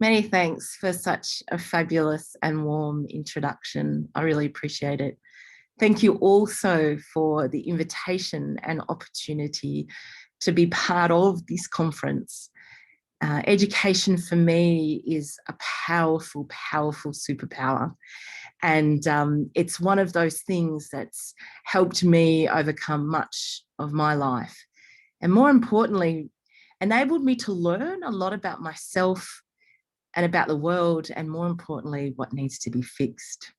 Many thanks for such a fabulous and warm introduction. I really appreciate it. Thank you also for the invitation and opportunity to be part of this conference. Education for me is a powerful, powerful superpower. And it's one of those things that's helped me overcome much of my life. And more importantly, enabled me to learn a lot about myself and about the world, and more importantly, what needs to be fixed.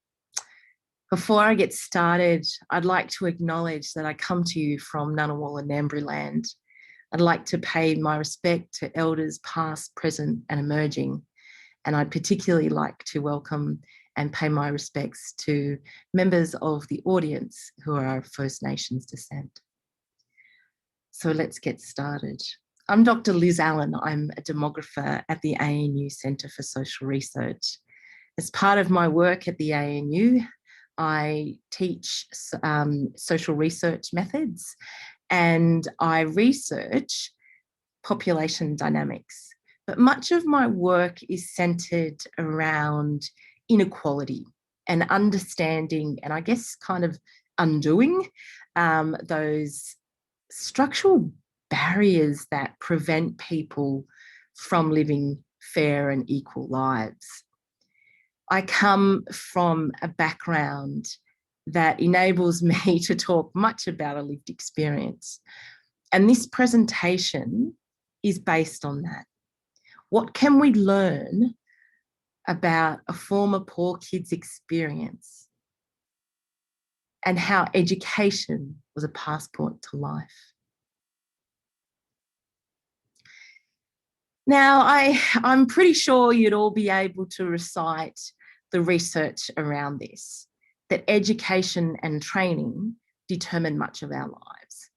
Before I get started, I'd like to acknowledge that I come to you from Ngunnawal and Ngambri land. I'd like to pay my respect to elders past, present and emerging. And I'd particularly like to welcome and pay my respects to members of the audience who are of First Nations descent. So let's get started. I'm Dr. Liz Allen. I'm a demographer at the ANU Centre for Social Research. As part of my work at the ANU, I teach social research methods and I research population dynamics. But much of my work is centred around inequality and understanding, and I guess kind of undoing those structural barriers that prevent people from living fair and equal lives. I come from a background that enables me to talk much about a lived experience. And this presentation is based on that. What can we learn about a former poor kid's experience and how education was a passport to life? Now, I'm pretty sure you'd all be able to recite the research around this, that education and training determine much of our lives.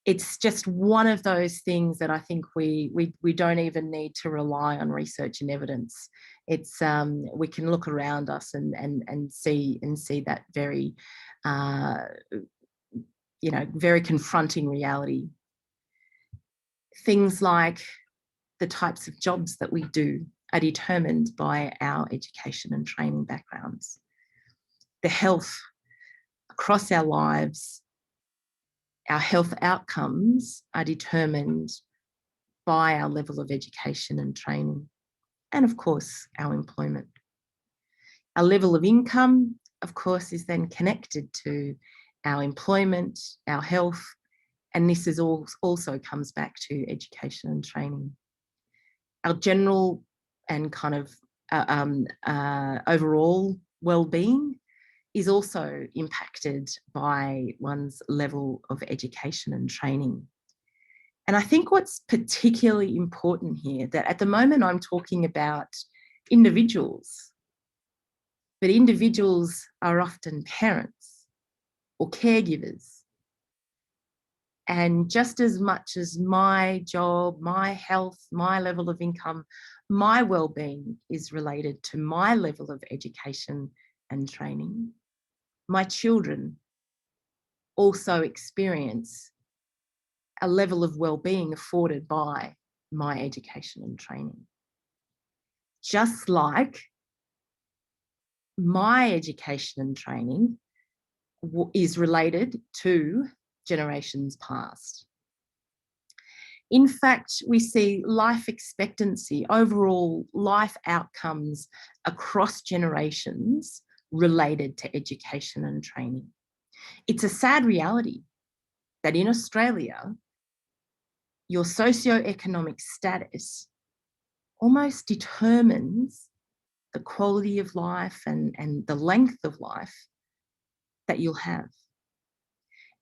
It's just one of those things that I think we don't even need to rely on research and evidence. It's we can look around us and see that very very confronting reality. Things like the types of jobs that we do are determined by our education and training backgrounds. The health across our lives, our health outcomes are determined by our level of education and training, and of course, our employment. Our level of income, of course, is then connected to our employment, our health, and this is also comes back to education and training. Our general and kind of overall well-being is also impacted by one's level of education and training. And I think what's particularly important here, that at the moment I'm talking about individuals, but individuals are often parents or caregivers. And just as much as my job, my health, my level of income, my well-being is related to my level of education and training, my children also experience a level of well-being afforded by my education and training. Just like my education and training is related to generations past. In fact, we see life expectancy, overall life outcomes across generations related to education and training. It's a sad reality that in Australia, your socioeconomic status almost determines the quality of life and the length of life that you'll have.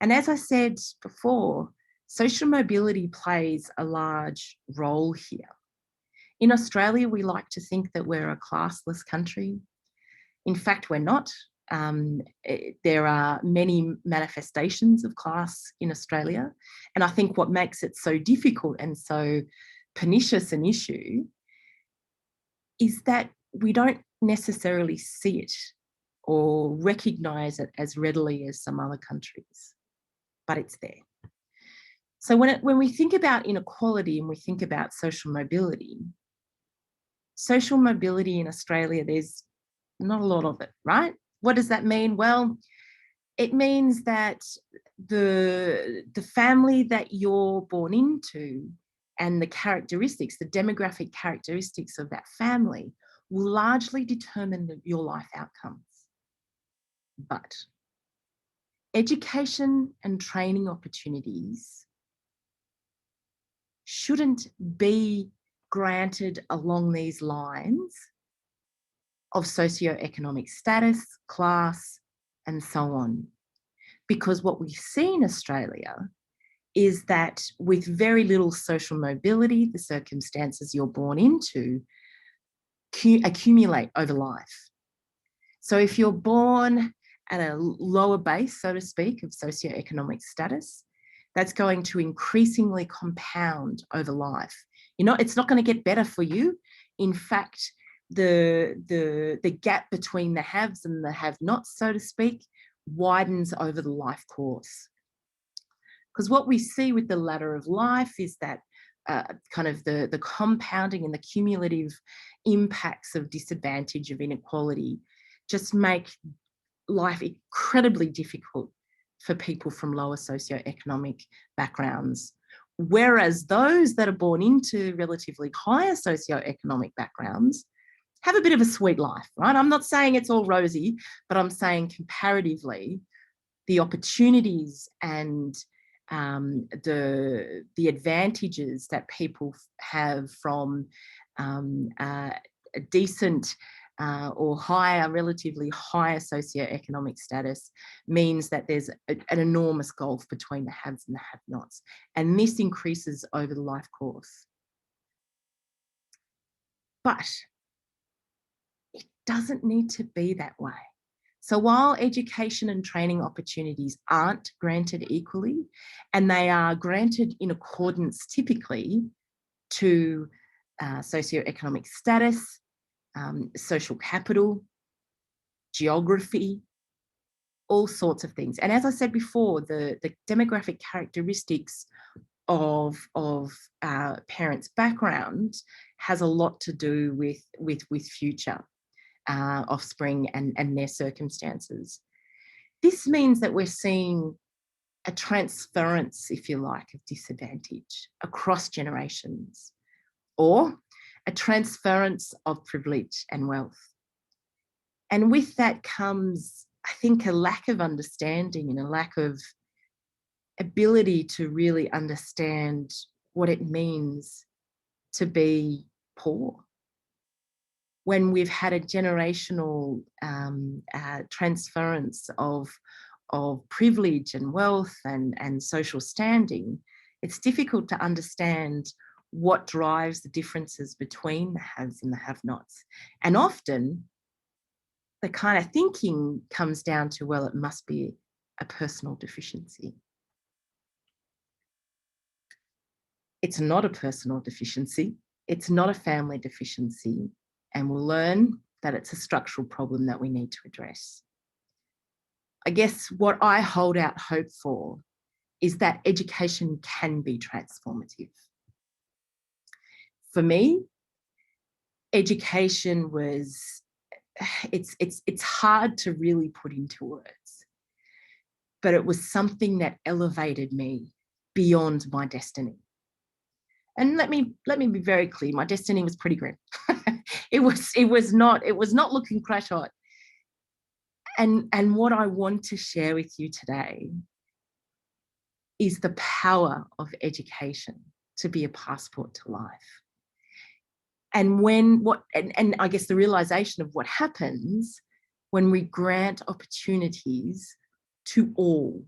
And as I said before, social mobility plays a large role here. In Australia, we like to think that we're a classless country. In fact, we're not. There are many manifestations of class in Australia. And I think what makes it so difficult and so pernicious an issue is that we don't necessarily see it or recognise it as readily as some other countries, but it's there. So when we think about inequality and we think about social mobility, Social mobility in Australia, there's not a lot of it, right? What does that mean? Well, it means that the family that you're born into and the characteristics, the demographic characteristics of that family will largely determine your life outcomes. But education and training opportunities shouldn't be granted along these lines of socioeconomic status, class, and so on. Because what we see in Australia is that with very little social mobility, the circumstances you're born into accumulate over life. So if you're born at a lower base, so to speak, of socioeconomic status, that's going to increasingly compound over life. You know, it's not going to get better for you. In fact, the gap between the haves and the have-nots, so to speak, widens over the life course. Because what we see with the ladder of life is that kind of the compounding and the cumulative impacts of disadvantage, of inequality, just make life incredibly difficult for people from lower socioeconomic backgrounds. Whereas those that are born into relatively higher socioeconomic backgrounds have a bit of a sweet life, right? I'm not saying it's all rosy, but I'm saying comparatively, the opportunities and the advantages that people have from a decent or higher, relatively higher socioeconomic status means that there's an enormous gulf between the haves and the have-nots. And this increases over the life course. But it doesn't need to be that way. So while education and training opportunities aren't granted equally, and they are granted in accordance typically to socioeconomic status, social capital, geography, all sorts of things. And as I said before, the demographic characteristics of parents' background has a lot to do with future offspring and their circumstances. This means that we're seeing a transference, if you like, of disadvantage across generations, or a transference of privilege and wealth. And with that comes, I think, a lack of understanding and a lack of ability to really understand what it means to be poor. When we've had a generational transference of privilege and wealth and social standing, it's difficult to understand what drives the differences between the haves and the have-nots. And often the kind of thinking comes down to, well, it must be a personal deficiency. It's not a personal deficiency. It's not a family deficiency. And we'll learn that it's a structural problem that we need to address. I guess what I hold out hope for is that education can be transformative. For me, education was, it's hard to really put into words, but it was something that elevated me beyond my destiny. And let me be very clear, my destiny was pretty grim. It was not looking crash hot. And what I want to share with you today is the power of education to be a passport to life. And I guess the realization of what happens when we grant opportunities to all.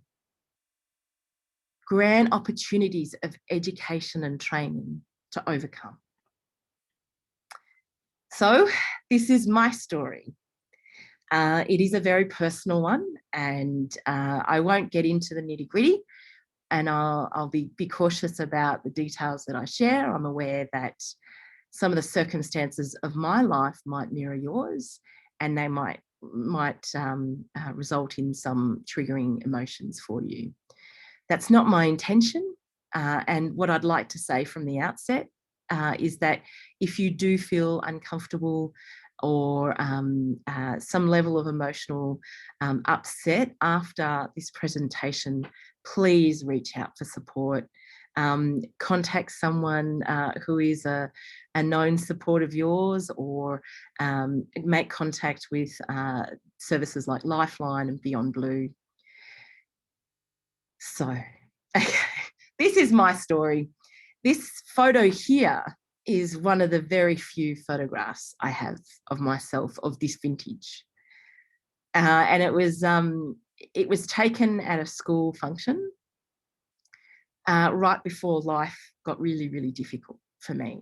Grant opportunities of education and training to overcome. So this is my story. It is a very personal one, and I won't get into the nitty-gritty, and I'll be cautious about the details that I share. I'm aware that some of the circumstances of my life might mirror yours, and they might result in some triggering emotions for you. That's not my intention. And what I'd like to say from the outset is that if you do feel uncomfortable or some level of emotional upset after this presentation, please reach out for support. Contact someone who is a known support of yours, or make contact with services like Lifeline and Beyond Blue. So, okay, this is my story. This photo here is one of the very few photographs I have of myself of this vintage. And it was taken at a school function right before life got really, really difficult for me.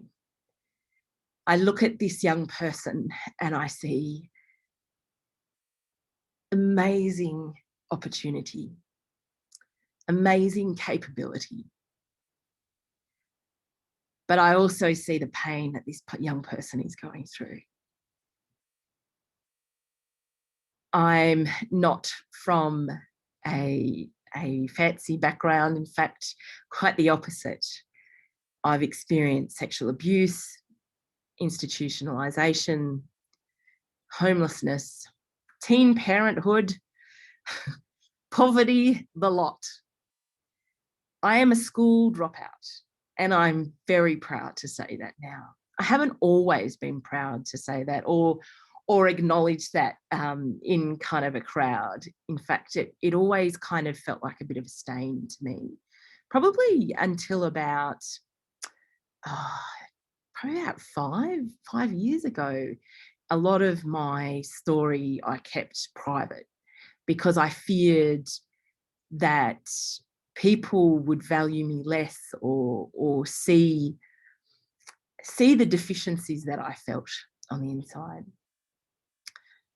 I look at this young person and I see amazing opportunity, amazing capability. But I also see the pain that this young person is going through. I'm not from a fancy background. In fact, quite the opposite. I've experienced sexual abuse, institutionalization, homelessness, teen parenthood, poverty, the lot. I am a school dropout, and I'm very proud to say that now. I haven't always been proud to say that or acknowledge that in kind of a crowd. In fact, it always kind of felt like a bit of a stain to me, probably until about probably about five years ago. A lot of my story I kept private because I feared that people would value me less or see the deficiencies that I felt on the inside.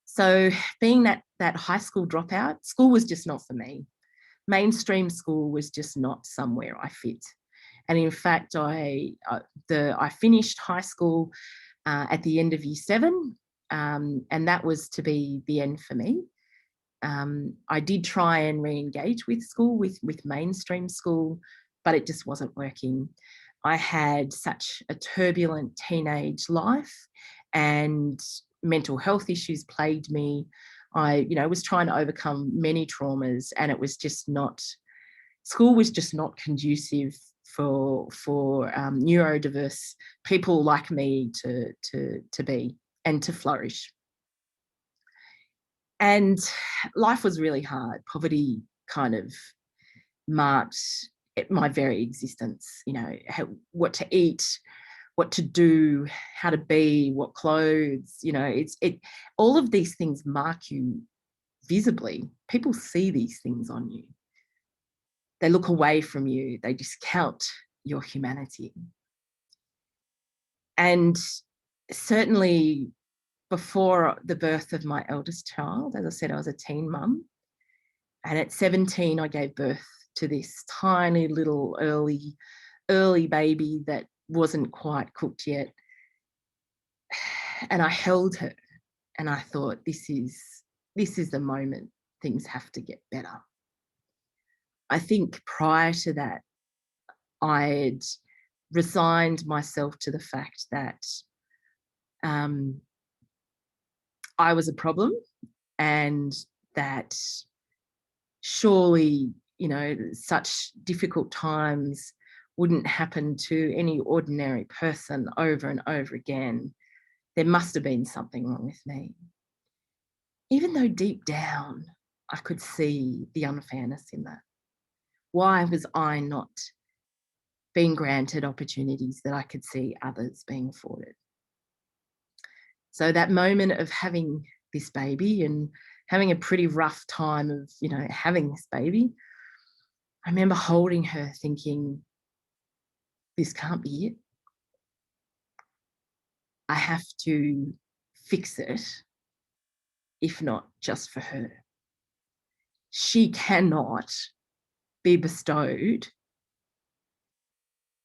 So being that high school dropout, school was just not for me. Mainstream school was just not somewhere I fit. And in fact, I finished high school at the end of year 7, and that was to be the end for me. I did try and re-engage with school, with mainstream school, but it just wasn't working. I had such a turbulent teenage life, and mental health issues plagued me. I, was trying to overcome many traumas, and it was just not, school was just not conducive for neurodiverse people like me to be and to flourish. And life was really hard. Poverty kind of marked my very existence, what to eat, what to do, how to be, what clothes, all of these things mark you visibly. People see these things on you. They look away from you. They discount your humanity. And certainly before the birth of my eldest child, as I said, I was a teen mum. And at 17, I gave birth to this tiny little early baby that wasn't quite cooked yet. And I held her and I thought, this is the moment things have to get better. I think prior to that, I'd resigned myself to the fact that I was a problem, and that surely, such difficult times wouldn't happen to any ordinary person over and over again. There must have been something wrong with me. Even though deep down I could see the unfairness in that. Why was I not being granted opportunities that I could see others being afforded? So that moment of having this baby and having a pretty rough time of, having this baby, I remember holding her thinking, this can't be it. I have to fix it, if not just for her. She cannot be bestowed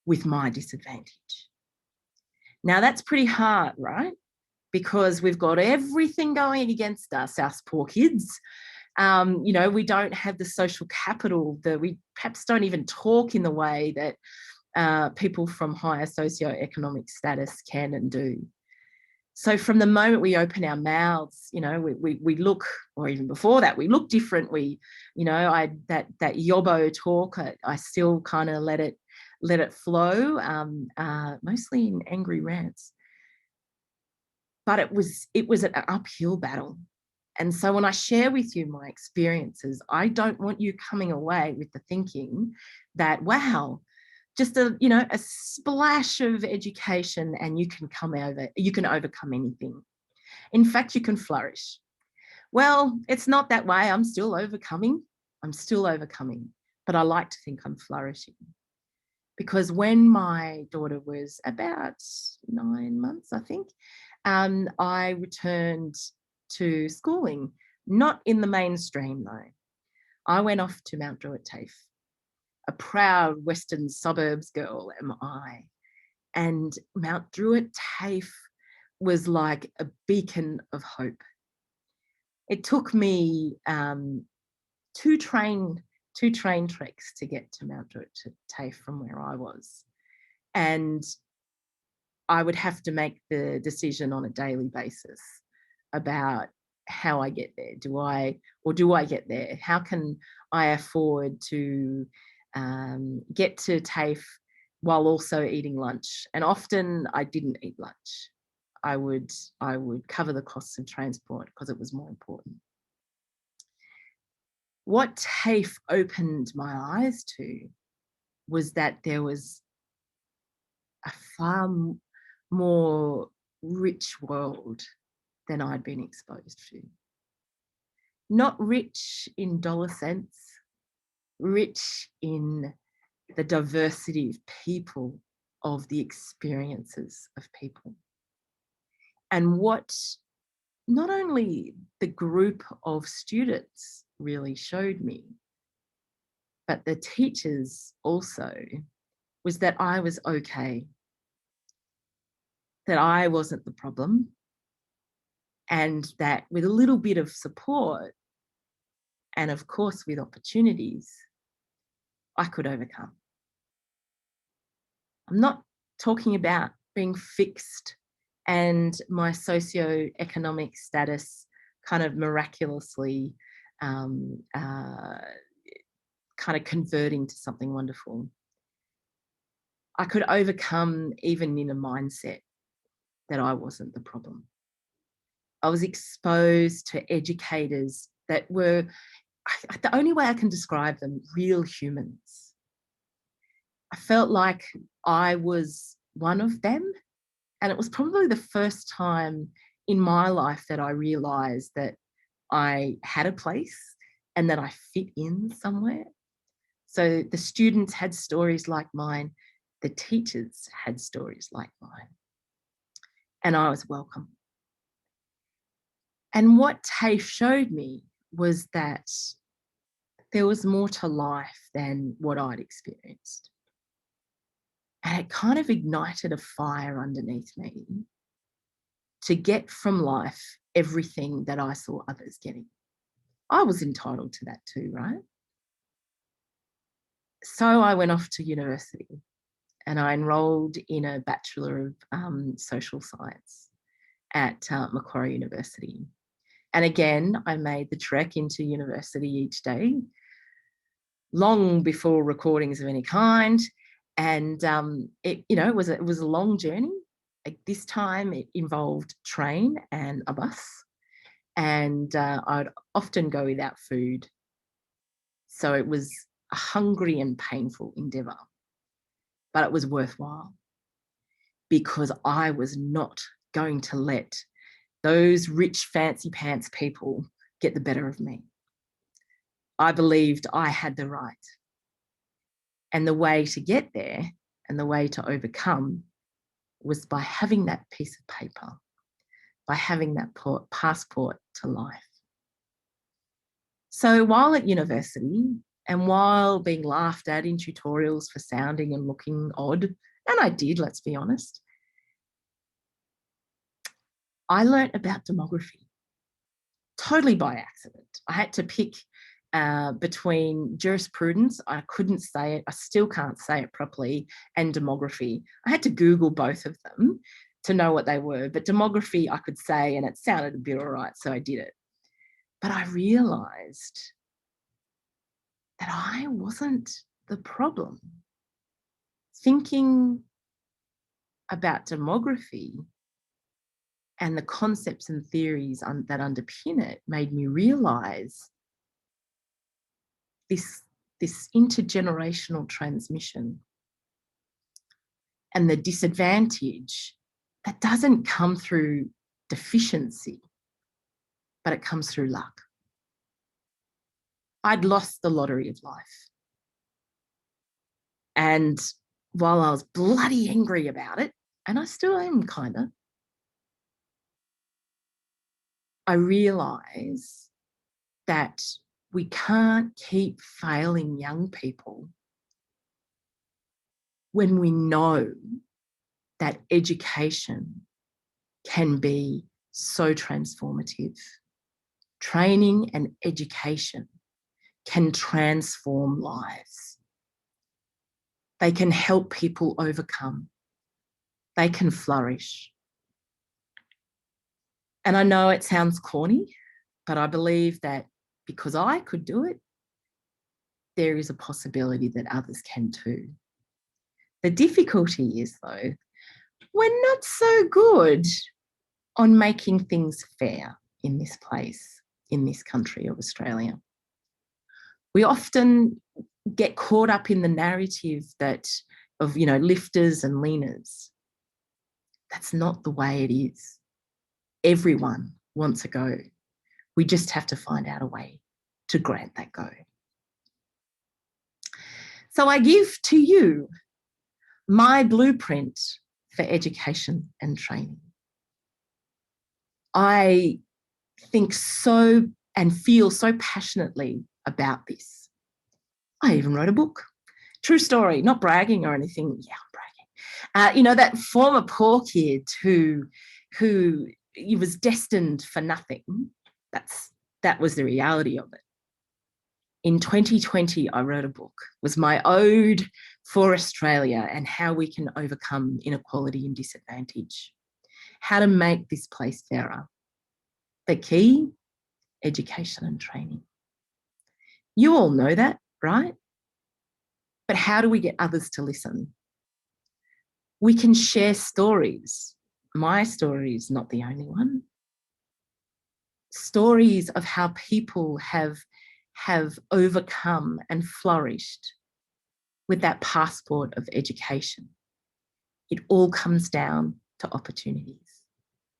with my disadvantage. Now that's pretty hard, right? Because we've got everything going against us, us poor kids. We don't have the social capital, we perhaps don't even talk in the way that people from higher socioeconomic status can and do. So from the moment we open our mouths, you know, we look, or even before that, we look different. We, you know, that yobbo talk, I still kind of let it flow, mostly in angry rants. But it was an uphill battle. And so when I share with you my experiences, I don't want you coming away with the thinking that, wow, just a splash of education and you can overcome anything. In fact, you can flourish. Well, it's not that way. I'm still overcoming, but I like to think I'm flourishing. Because when my daughter was about 9 months, I think, I returned to schooling, not in the mainstream though. I went off to Mount Druitt TAFE. A proud Western suburbs girl am I. And Mount Druitt TAFE was like a beacon of hope. It took me two train treks to get to Mount Druitt TAFE from where I was. And I would have to make the decision on a daily basis about how I get there. Do I get there? How can I afford to get to TAFE while also eating lunch? And often I didn't eat lunch. I would cover the costs of transport because it was more important. What TAFE opened my eyes to was that there was a far more rich world than I'd been exposed to. Not rich in dollar cents, rich in the diversity of people, of the experiences of people. And what not only the group of students really showed me, but the teachers also, was that I was okay, that I wasn't the problem, and that with a little bit of support, and of course with opportunities, I could overcome. I'm not talking about being fixed and my socioeconomic status kind of miraculously kind of converting to something wonderful. I could overcome even in a mindset that I wasn't the problem. I was exposed to educators that were, the only way I can describe them, real humans. I felt like I was one of them. And it was probably the first time in my life that I realized that I had a place and that I fit in somewhere. So the students had stories like mine, the teachers had stories like mine, and I was welcome. And what TAFE showed me was that there was more to life than what I'd experienced. And it kind of ignited a fire underneath me to get from life everything that I saw others getting. I was entitled to that too, right? So I went off to university and I enrolled in a Bachelor of Social Science at Macquarie University. And again, I made the trek into university each day, long before recordings of any kind. And it was a long journey. Like this time it involved train and a bus. And I'd often go without food. So it was a hungry and painful endeavour, but it was worthwhile because I was not going to let those rich fancy pants people get the better of me. I believed I had the right. And the way to get there and the way to overcome was by having that piece of paper, by having that passport to life. So while at university and while being laughed at in tutorials for sounding and looking odd, and I did, let's be honest, I learnt about demography totally by accident. I had to pick between jurisprudence, I couldn't say it, I still can't say it properly, and demography. I had to Google both of them to know what they were, but demography I could say, and it sounded a bit all right, so I did it. But I realised that I wasn't the problem. Thinking about demography and the concepts and theories that underpin it made me realise this intergenerational transmission and the disadvantage that doesn't come through deficiency, but it comes through luck. I'd lost the lottery of life. And while I was bloody angry about it, and I still am kind of, I realise that we can't keep failing young people when we know that education can be so transformative. Training and education can transform lives. They can help people overcome. They can flourish. And I know it sounds corny, but I believe that because I could do it, there is a possibility that others can too. The difficulty is, though, we're not so good on making things fair in this place, in this country of Australia. We often get caught up in the narrative of lifters and leaners. That's not the way it is. Everyone wants a go. We just have to find out a way to grant that go. So I give to you my blueprint for education and training. I think so and feel so passionately about this. I even wrote a book. True story, not bragging or anything. Yeah, I'm bragging. That former poor kid who he was destined for nothing. That was the reality of it. In 2020, I wrote a book. It was my ode for Australia and how we can overcome inequality and disadvantage. How to make this place fairer. The key, education and training. You all know that, right? But how do we get others to listen? We can share stories. My story is not the only one. Stories of how people have overcome and flourished with that passport of education. It all comes down to opportunities.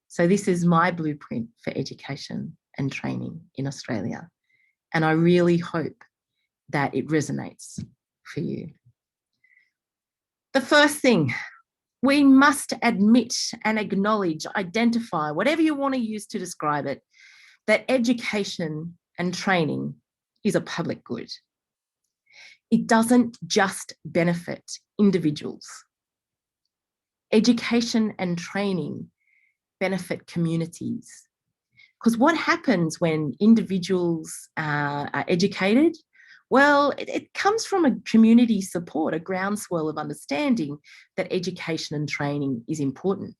So this is my blueprint for education and training in Australia. And I really hope that it resonates for you. The first thing, we must admit and acknowledge, identify, whatever you want to use to describe it, that education and training is a public good. It doesn't just benefit individuals. Education and training benefit communities. Because what happens when individuals are educated? Well, it comes from a community support, a groundswell of understanding that education and training is important.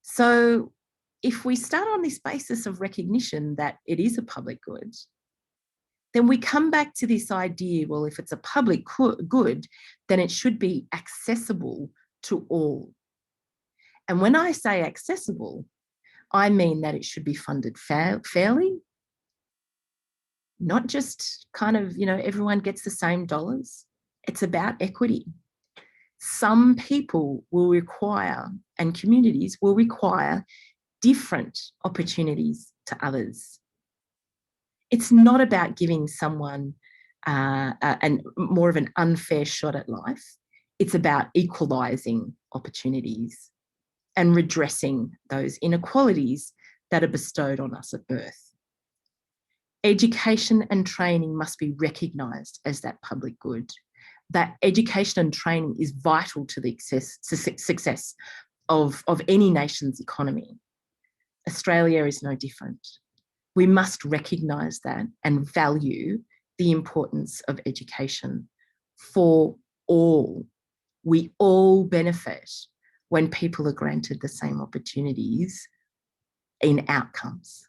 So if we start on this basis of recognition that it is a public good, then we come back to this idea, well, if it's a public good, then it should be accessible to all. And when I say accessible, I mean that it should be funded fairly, not just kind of, everyone gets the same dollars. It's about equity. Some people will require, and communities will require, different opportunities to others. It's not about giving someone more of an unfair shot at life. It's about equalising opportunities and redressing those inequalities that are bestowed on us at birth. Education and training must be recognised as that public good. That education and training is vital to the success of any nation's economy. Australia is no different. We must recognise that and value the importance of education for all. We all benefit when people are granted the same opportunities in outcomes.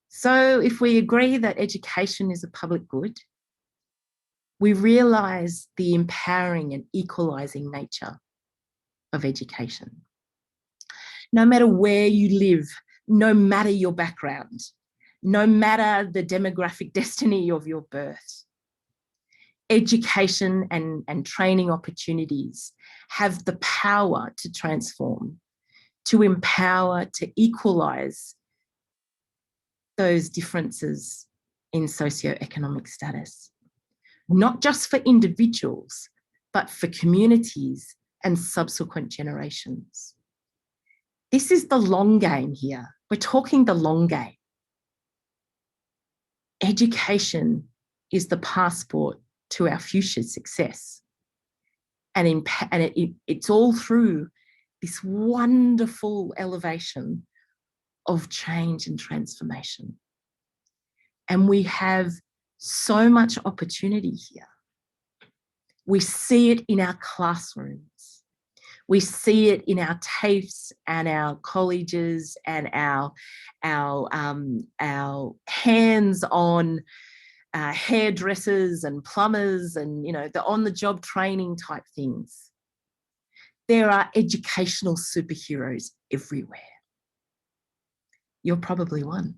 So if we agree that education is a public good, we realise the empowering and equalising nature of education. No matter where you live, no matter your background, no matter the demographic destiny of your birth, education and training opportunities have the power to transform, to empower, to equalise those differences in socioeconomic status, not just for individuals, but for communities and subsequent generations. This is the long game here. We're talking the long game. Education is the passport to our future success. And it's all through this wonderful elevation of change and transformation. And we have so much opportunity here. We see it in our classrooms. We see it in our TAFEs and our colleges and our hands-on hairdressers and plumbers and, you know, the on-the-job training type things. There are educational superheroes everywhere. You're probably one.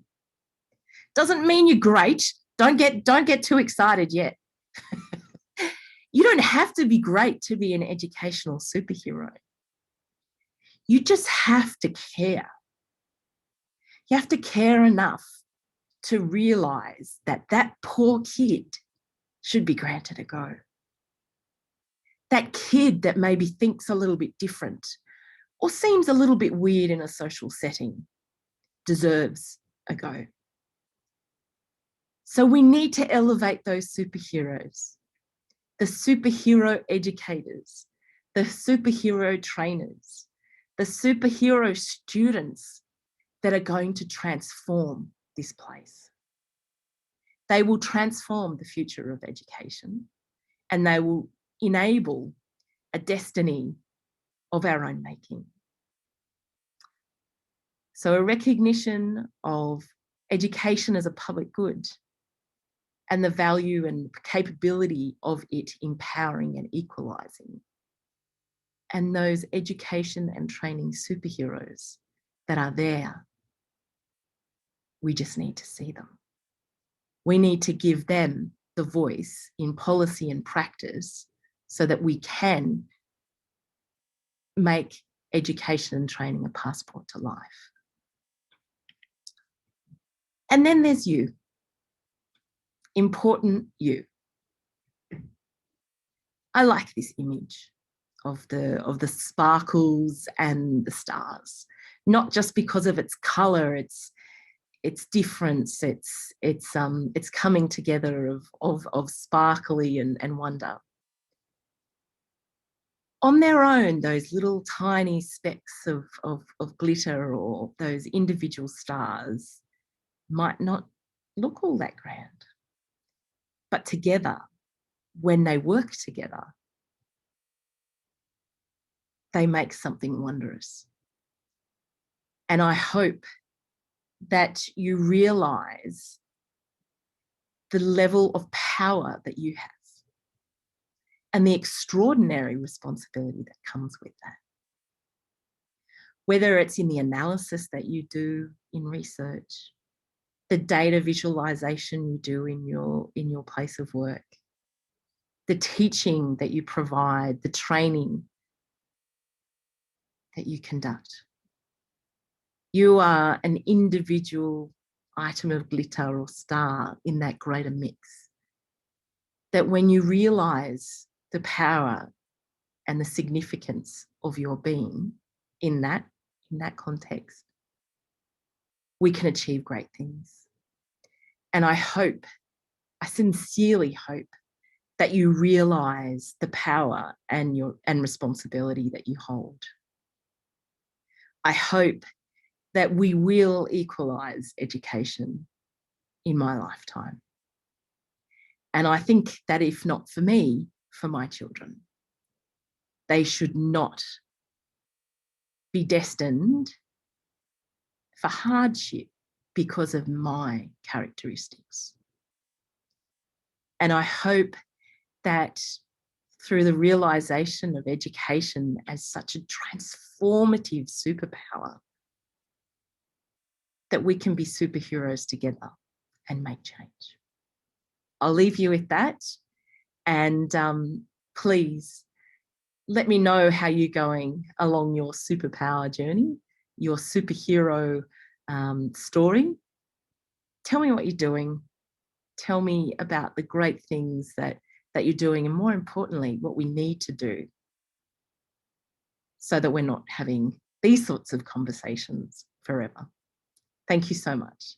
Doesn't mean you're great. Don't get too excited yet. You don't have to be great to be an educational superhero. You just have to care. You have to care enough to realise that that poor kid should be granted a go. That kid that maybe thinks a little bit different or seems a little bit weird in a social setting deserves a go. So we need to elevate those superheroes, the superhero educators, the superhero trainers, the superhero students that are going to transform this place. They will transform the future of education and they will enable a destiny of our own making. So a recognition of education as a public good and the value and capability of it empowering and equalising. And those education and training superheroes that are there, we just need to see them. We need to give them the voice in policy and practice so that we can make education and training a passport to life. And then there's you. Important you. I like this image of the sparkles and the stars, not just because of its colour, its difference, it's coming together of sparkly and wonder. On their own, those little tiny specks of glitter or those individual stars might not look all that grand. But together, when they work together, they make something wondrous. And I hope that you realise the level of power that you have and the extraordinary responsibility that comes with that. Whether it's in the analysis that you do in research, the data visualisation you do in your place of work, the teaching that you provide, the training that you conduct. You are an individual item of glitter or star in that greater mix. That when you realise the power and the significance of your being in that context, we can achieve great things. And I sincerely hope that you realise the power and responsibility that you hold. I hope that we will equalise education in my lifetime. And I think that if not for me, for my children, they should not be destined for hardship because of my characteristics. And I hope that through the realisation of education as such a transformative superpower, that we can be superheroes together and make change. I'll leave you with that. And please let me know how you're going along your superpower journey, your superhero story. Tell me what you're doing. Tell me about the great things that you're doing, and more importantly, what we need to do so that we're not having these sorts of conversations forever. Thank you so much.